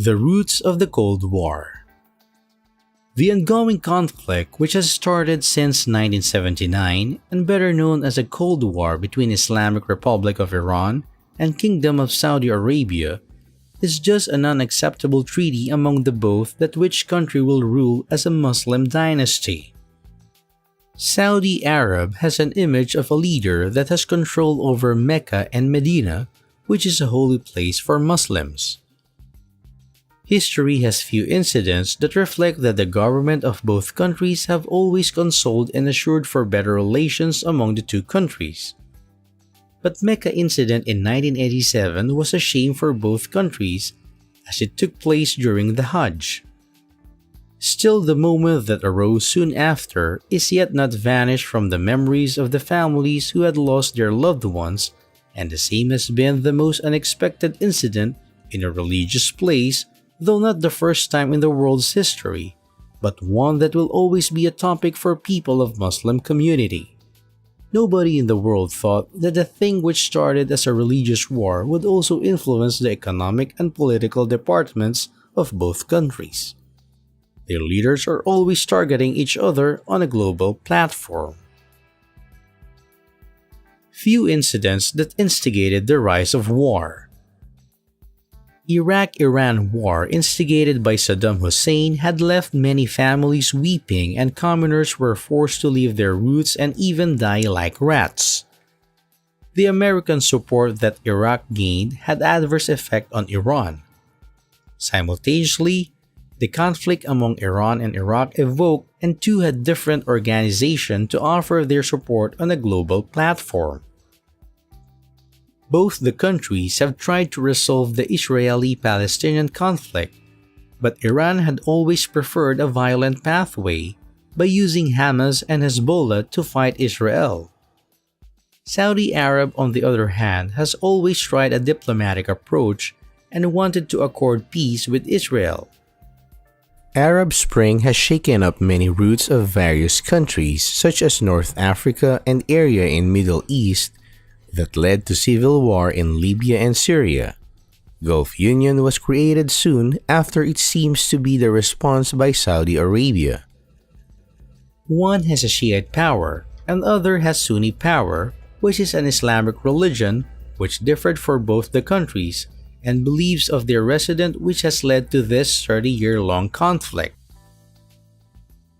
The roots of the Cold War. The ongoing conflict, which has started since 1979 and better known as the Cold War between Islamic Republic of Iran and Kingdom of Saudi Arabia, is just an unacceptable treaty among the both that which country will rule as a Muslim dynasty. Saudi Arab has an image of a leader that has control over Mecca and Medina, which is a holy place for Muslims. History has few incidents that reflect that the government of both countries have always consoled and assured for better relations among the two countries. But Mecca incident in 1987 was a shame for both countries as it took place during the Hajj. Still, the moment that arose soon after is yet not vanished from the memories of the families who had lost their loved ones, and the same has been the most unexpected incident in a religious place, though not the first time in the world's history, but one that will always be a topic for people of Muslim community. Nobody in the world thought that the thing which started as a religious war would also influence the economic and political departments of both countries. Their leaders are always targeting each other on a global platform. Few incidents that instigated the rise of war. Iraq-Iran war instigated by Saddam Hussein had left many families weeping and commoners were forced to leave their roots and even die like rats. The American support that Iraq gained had adverse effect on Iran. Simultaneously, the conflict among Iran and Iraq evoked and two had different organizations to offer their support on a global platform. Both the countries have tried to resolve the Israeli-Palestinian conflict, but Iran had always preferred a violent pathway by using Hamas and Hezbollah to fight Israel. Saudi Arab, on the other hand, has always tried a diplomatic approach and wanted to accord peace with Israel. Arab Spring has shaken up many roots of various countries such as North Africa and area in Middle East that led to civil war in Libya and Syria. Gulf Union was created soon after it seems to be the response by Saudi Arabia. One has a Shiite power and the other has Sunni power, which is an Islamic religion which differed for both the countries and beliefs of their resident, which has led to this 30-year-long conflict.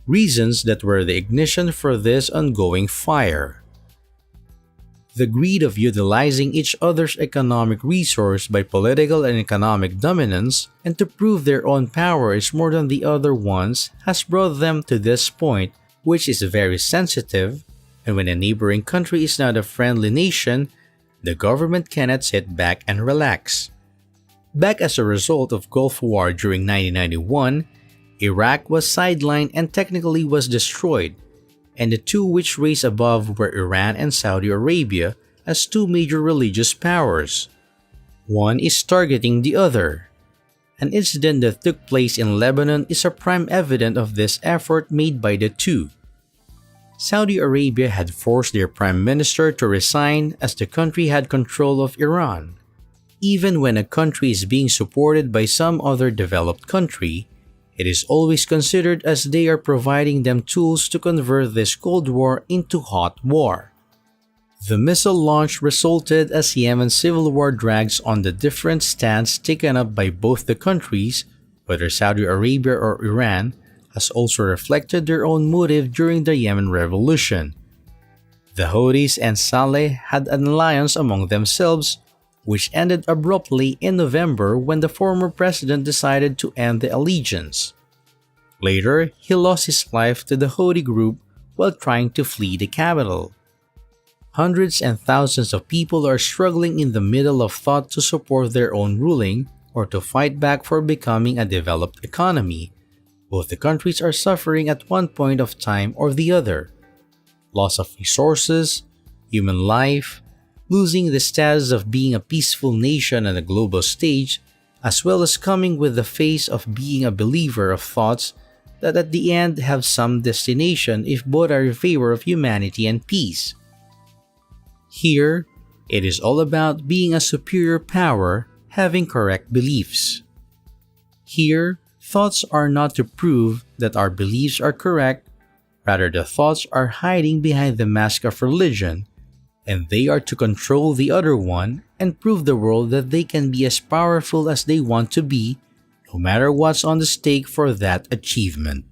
Reasons that were the ignition for this ongoing fire. The greed of utilizing each other's economic resource by political and economic dominance and to prove their own power is more than the other ones has brought them to this point, which is very sensitive, and when a neighboring country is not a friendly nation, the government cannot sit back and relax. Back as a result of Gulf War during 1991, Iraq was sidelined and technically was destroyed, and the two which raised above were Iran and Saudi Arabia as two major religious powers. One is targeting the other. An incident that took place in Lebanon is a prime evidence of this effort made by the two. Saudi Arabia had forced their prime minister to resign as the country had control of Iran. Even when a country is being supported by some other developed country, it is always considered as they are providing them tools to convert this Cold War into hot war. The missile launch resulted as Yemen's civil war drags on. The different stance taken up by both the countries, whether Saudi Arabia or Iran, has also reflected their own motive during the Yemen Revolution. The Houthis and Saleh had an alliance among themselves, which ended abruptly in November when the former president decided to end the allegiance. Later, he lost his life to the Houthi group while trying to flee the capital. Hundreds and thousands of people are struggling in the middle of thought to support their own ruling or to fight back for becoming a developed economy. Both the countries are suffering at one point of time or the other. Loss of resources, human life, losing the status of being a peaceful nation on a global stage, as well as coming with the face of being a believer of thoughts that at the end have some destination if both are in favor of humanity and peace. Here, it is all about being a superior power having correct beliefs. Here, thoughts are not to prove that our beliefs are correct, rather the thoughts are hiding behind the mask of religion, and they are to control the other one and prove the world that they can be as powerful as they want to be, no matter what's on the stake for that achievement.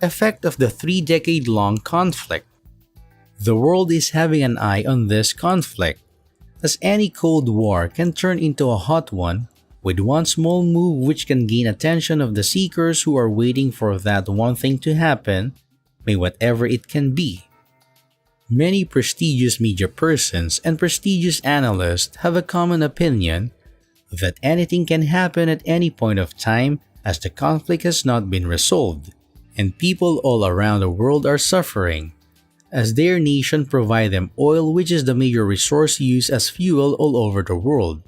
Effect of the 3-decade-long conflict. The world is having an eye on this conflict, as any Cold War can turn into a hot one with one small move which can gain attention of the seekers who are waiting for that one thing to happen, may whatever it can be. Many prestigious media persons and prestigious analysts have a common opinion that anything can happen at any point of time as the conflict has not been resolved, and people all around the world are suffering, as their nation provide them oil, which is the major resource used as fuel all over the world,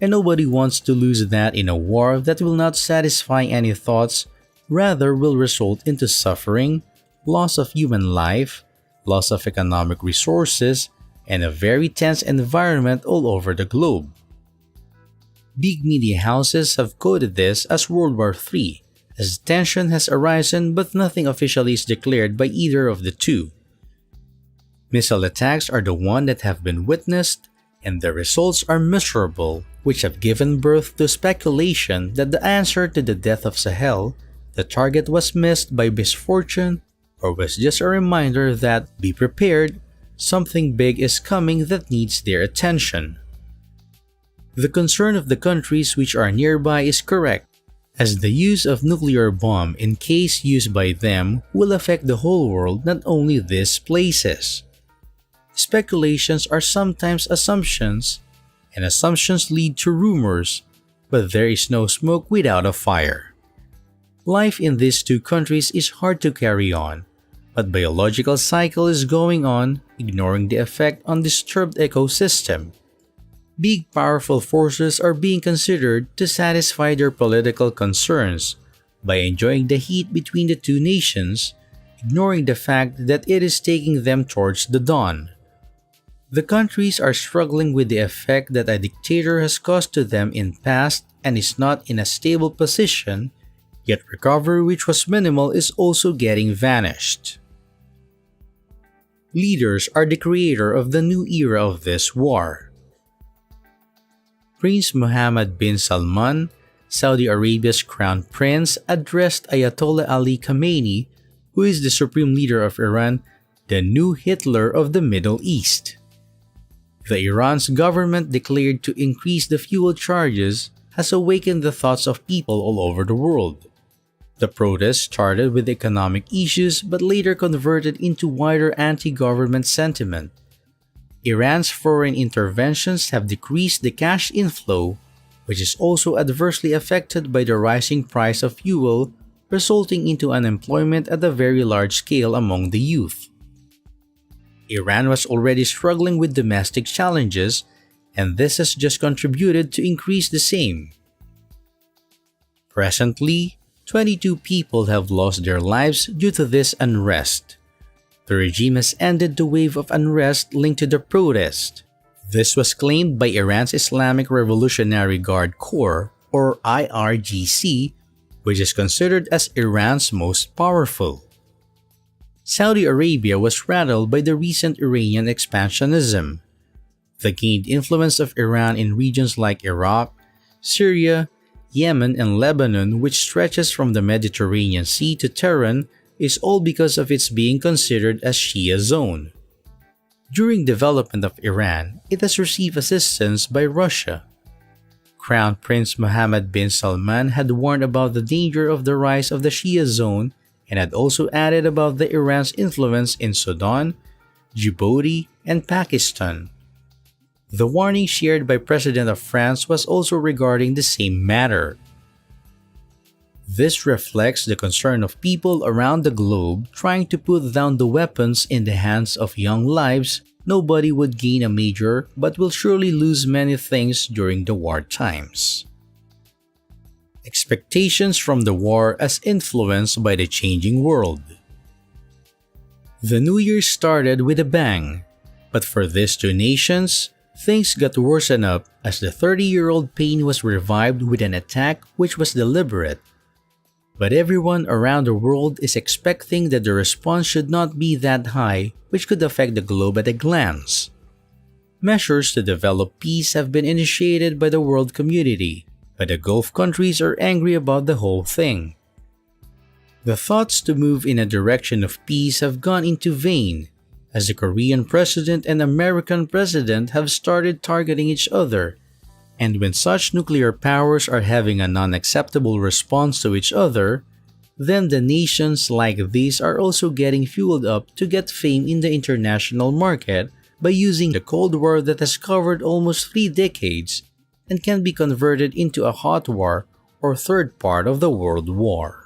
and nobody wants to lose that in a war that will not satisfy any thoughts, rather will result into suffering, loss of human life, loss of economic resources, and a very tense environment all over the globe. Big media houses have coded this as World War III, as tension has arisen but nothing officially is declared by either of the two. Missile attacks are the one that have been witnessed, and the results are miserable, which have given birth to speculation that the answer to the death of Sahel, the target was missed by misfortune, or was just a reminder that, be prepared, something big is coming that needs their attention. The concern of the countries which are nearby is correct, as the use of nuclear bomb in case used by them will affect the whole world, not only these places. Speculations are sometimes assumptions, and assumptions lead to rumors, but there is no smoke without a fire. Life in these two countries is hard to carry on, but biological cycle is going on, ignoring the effect on disturbed ecosystem. Big powerful forces are being considered to satisfy their political concerns by enjoying the heat between the two nations, ignoring the fact that it is taking them towards the dawn. The countries are struggling with the effect that a dictator has caused to them in past and is not in a stable position, yet recovery which was minimal is also getting vanished. Leaders are the creator of the new era of this war. Prince Mohammed bin Salman, Saudi Arabia's crown prince, addressed Ayatollah Ali Khamenei, who is the supreme leader of Iran, the new Hitler of the Middle East. The Iran's government declared to increase the fuel charges has awakened the thoughts of people all over the world. The protest started with economic issues but later converted into wider anti-government sentiment. Iran's foreign interventions have decreased the cash inflow, which is also adversely affected by the rising price of fuel, resulting into unemployment at a very large scale among the youth. Iran was already struggling with domestic challenges, and this has just contributed to increase the same. Presently, 22 people have lost their lives due to this unrest. The regime has ended the wave of unrest linked to the protest. This was claimed by Iran's Islamic Revolutionary Guard Corps, or IRGC, which is considered as Iran's most powerful. Saudi Arabia was rattled by the recent Iranian expansionism. The gained influence of Iran in regions like Iraq, Syria, Yemen, and Lebanon, which stretches from the Mediterranean Sea to Tehran, is all because of its being considered as Shia zone. During development of Iran, it has received assistance by Russia. Crown Prince Mohammed bin Salman had warned about the danger of the rise of the Shia zone and had also added about the Iran's influence in Sudan, Djibouti, and Pakistan. The warning shared by President of France was also regarding the same matter. This reflects the concern of people around the globe trying to put down the weapons in the hands of young lives. Nobody would gain a major but will surely lose many things during the war times. Expectations from the war as influenced by the changing world. The new year started with a bang, but for these two nations, Things got worse enough as the 30-year-old pain was revived with an attack which was deliberate. But everyone around the world is expecting that the response should not be that high, which could affect the globe at a glance. Measures to develop peace have been initiated by the world community, but the Gulf countries are angry about the whole thing. The thoughts to move in a direction of peace have gone into vain, as the Korean president and American president have started targeting each other, and when such nuclear powers are having a non-acceptable response to each other, then the nations like these are also getting fueled up to get fame in the international market by using the Cold War that has covered almost 3 decades and can be converted into a hot war or third part of the World War.